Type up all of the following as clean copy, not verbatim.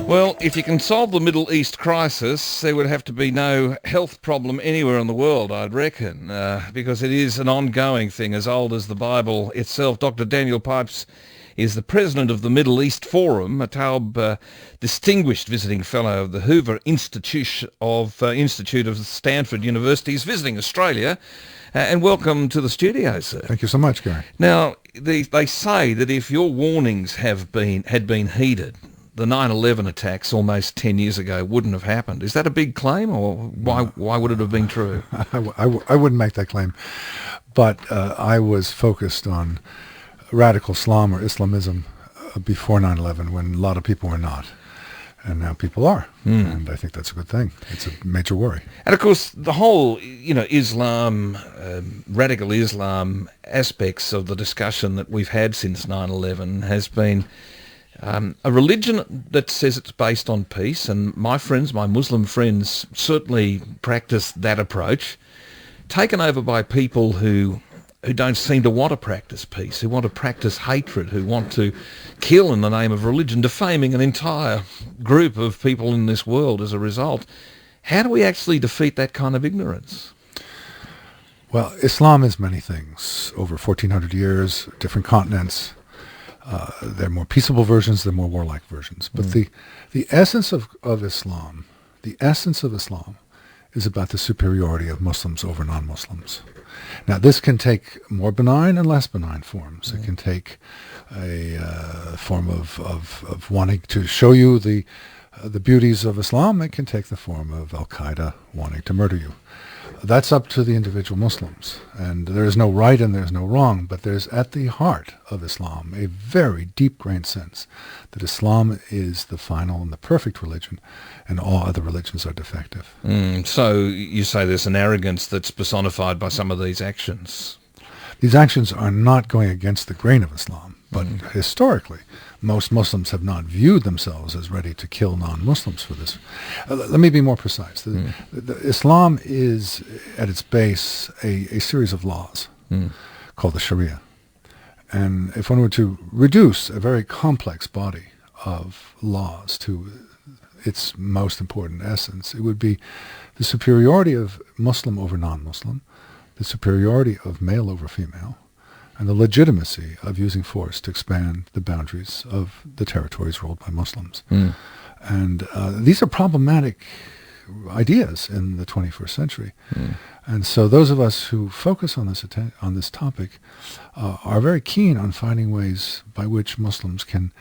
Well, if you can solve the Middle East crisis, there would have to be no health problem anywhere in the world, I'd reckon, because it is an ongoing thing as old as the Bible itself. Dr. Daniel Pipes is the president of the Middle East Forum, a Taube distinguished visiting fellow of the Hoover Institute of Stanford University. He's visiting Australia, and welcome to the studio, sir. Thank you so much, Gary. Now, they say that if your warnings had been heeded, the 9/11 attacks almost 10 years ago wouldn't have happened. Is that a big claim, or why would it have been true? I wouldn't make that claim, but I was focused on radical Islam or Islamism before 9/11 when a lot of people were not. And now people are. And I think that's a good thing. It's a major worry. And of course, the whole, Islam, radical Islam aspects of the discussion that we've had since 9/11 has been a religion that says it's based on peace. And my Muslim friends certainly practice that approach, taken over by people who don't seem to want to practice peace, who want to practice hatred, who want to kill in the name of religion, defaming an entire group of people in this world as a result. How do we actually defeat that kind of ignorance? Well, Islam is many things. Over 1,400 years, different continents. There are more peaceable versions, there are more warlike versions. But the essence of Islam, is about the superiority of Muslims over non-Muslims. Now, this can take more benign and less benign forms. It can take a form of wanting to show you the beauties of Islam. It can take the form of Al-Qaeda wanting to murder you. That's up to the individual Muslims. And there is no right and there's no wrong, but there's at the heart of Islam a very deep-grained sense that Islam is the final and the perfect religion, and all other religions are defective. So you say there's an arrogance that's personified by some of these actions. These actions are not going against the grain of Islam, but historically, most Muslims have not viewed themselves as ready to kill non-Muslims for this. Let me be more precise. Islam is, at its base, a series of laws called the Sharia. And if one were to reduce a very complex body of laws to its most important essence, it would be the superiority of Muslim over non-Muslim, the superiority of male over female, and the legitimacy of using force to expand the boundaries of the territories ruled by Muslims. And these are problematic ideas in the 21st century. And so those of us who focus on this topic are very keen on finding ways by which Muslims can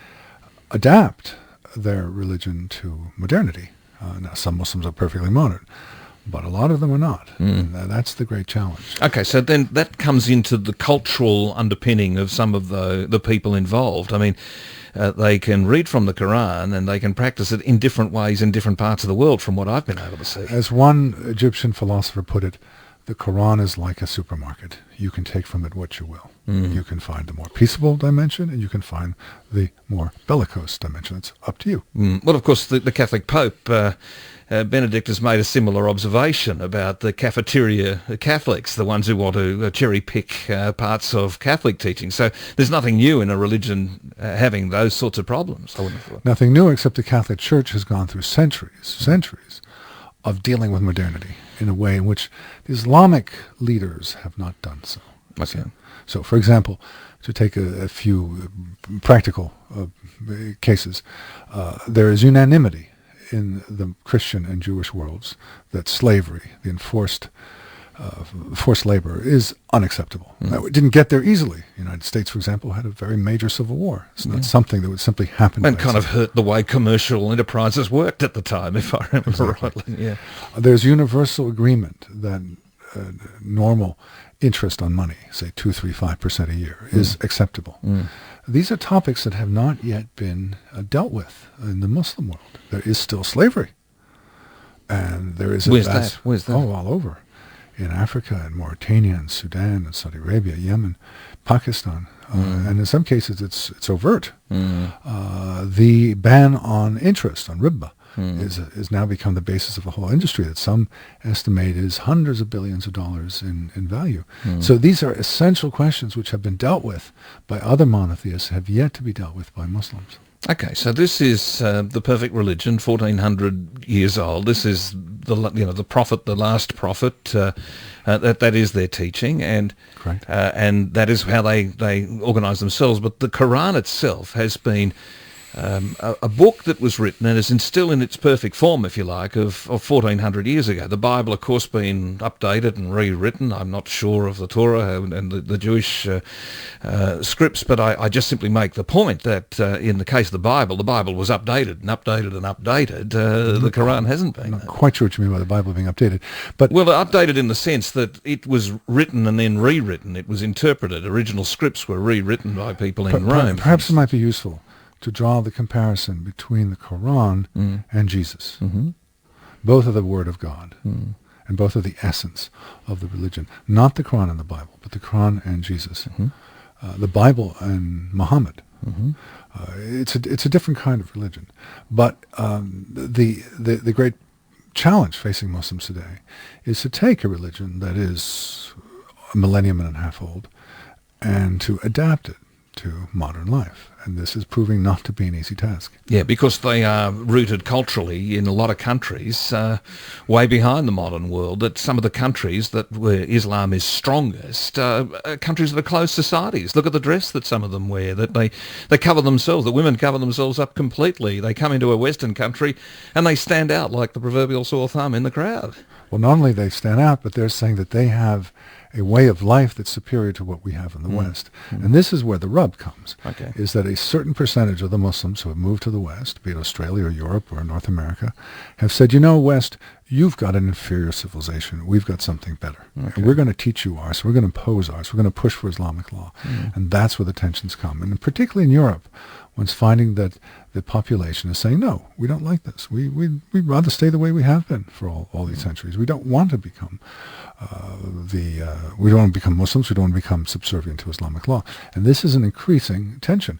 adapt their religion to modernity. Now, some Muslims are perfectly modern, but a lot of them are not. And that's the great challenge. Okay, so then that comes into the cultural underpinning of some of the people involved. I mean, they can read from the Koran and they can practice it in different ways in different parts of the world, from what I've been able to see. As one Egyptian philosopher put it, the Koran is like a supermarket. You can take from it what you will. You can find the more peaceable dimension, and you can find the more bellicose dimension. It's up to you. Well, of course, the Catholic Pope, Benedict, has made a similar observation about the cafeteria Catholics, the ones who want to cherry-pick parts of Catholic teaching. So there's nothing new in a religion having those sorts of problems, I wouldn't have thought. Nothing new, except the Catholic Church has gone through centuries of dealing with modernity in a way in which the Islamic leaders have not done so. Okay. So, for example, to take a few practical cases, there is unanimity in the Christian and Jewish worlds that slavery, the enforced forced labor, is unacceptable. Now, it didn't get there easily. The United States, for example, had a very major civil war. It's not something that would simply happen. And kind of hurt the way commercial enterprises worked at the time, if I remember rightly. Yeah. There's universal agreement that normal interest on money, say 2, 3, 5% a year, is acceptable. These are topics that have not yet been dealt with in the Muslim world. There is still slavery. And there is Where's that? Oh, all over. In Africa, and Mauritania, and Sudan, and Saudi Arabia, Yemen, Pakistan. And in some cases it's overt. The ban on interest, on riba, is now become the basis of a whole industry that some estimate is hundreds of billions of dollars in value. So these are essential questions which have been dealt with by other monotheists, have yet to be dealt with by Muslims. Okay, so this is the perfect religion, 1400 years old. This is the prophet, the last prophet. That is their teaching, and Correct. And that is how they organise themselves. But the Koran itself has been a book that was written and is still in its perfect form, if you like, of 1400 years ago. The Bible, of course, been updated and rewritten. I'm not sure of the Torah and the Jewish scripts, but I just simply make the point that in the case of the Bible was updated and updated and updated. The Quran hasn't been. I'm not quite sure what you mean by the Bible being updated. But well, updated in the sense that it was written and then rewritten. It was interpreted. Original scripts were rewritten by people in Rome. Perhaps it might be useful to draw the comparison between the Quran and Jesus. Both are the Word of God, and both are the essence of the religion. Not the Quran and the Bible, but the Quran and Jesus. The Bible and Muhammad. It's a different kind of religion. But the great challenge facing Muslims today is to take a religion that is a millennium and a half old and to adapt it to modern life. And this is proving not to be an easy task. Yeah, because they are rooted culturally in a lot of countries way behind the modern world, that some of the countries where Islam is strongest are countries that are closed societies. Look at the dress that some of them wear, that they cover themselves, the women cover themselves up completely. They come into a Western country and they stand out like the proverbial sore thumb in the crowd. Well, not only they stand out, but they're saying that they have a way of life that's superior to what we have in the West. And this is where the rub comes, is that a certain percentage of the Muslims who have moved to the West, be it Australia or Europe or North America, have said, West, you've got an inferior civilization. We've got something better. And we're going to teach you ours. We're going to impose ours. We're going to push for Islamic law. And that's where the tensions come. And particularly in Europe, one's finding that the population is saying, no, we don't like this. We'd rather stay the way we have been for all these centuries. We don't want to become we don't want to become Muslims. We don't want to become subservient to Islamic law. And this is an increasing tension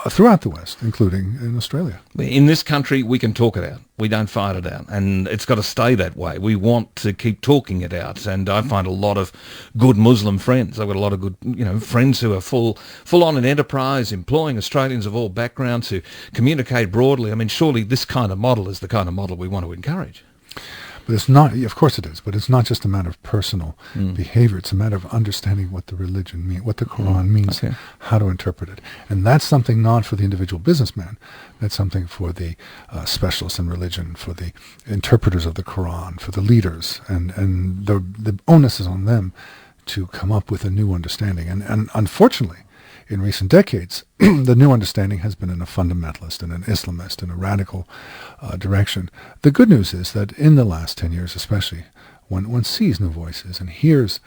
throughout the West, including in Australia. In this country, we can talk it out. We don't fight it out. And it's got to stay that way. We want to keep talking it out. And I find a lot of good Muslim friends. I've got a lot of good, friends who are full on in enterprise, employing Australians of all backgrounds who communicate broadly. I mean, surely this kind of model is the kind of model we want to encourage. But it's not, of course it is, but it's not just a matter of personal behavior. It's a matter of understanding what the religion means, what the Quran means, how to interpret it. And that's something not for the individual businessman. That's something for the specialists in religion, for the interpreters of the Quran, for the leaders. And the onus is on them to come up with a new understanding. And unfortunately, in recent decades, the new understanding has been in a fundamentalist and an Islamist and a radical direction. The good news is that in the last 10 years especially, one sees new voices and hears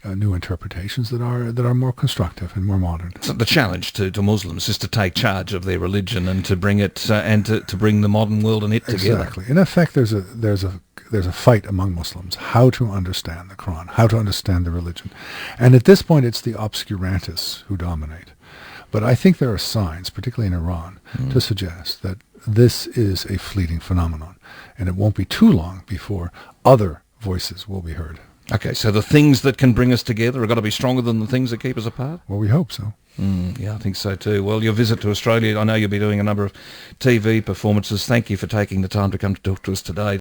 new interpretations that are more constructive and more modern. So the challenge to Muslims is to take charge of their religion and to bring it and to bring the modern world and it together. Exactly. In effect, there's a fight among Muslims how to understand the Quran, how to understand the religion. And at this point, it's the obscurantists who dominate. But I think there are signs, particularly in Iran, to suggest that this is a fleeting phenomenon, and it won't be too long before other voices will be heard. Okay, so the things that can bring us together have got to be stronger than the things that keep us apart? Well, we hope so. Yeah, I think so too. Well, your visit to Australia, I know you'll be doing a number of TV performances. Thank you for taking the time to come to talk to us today.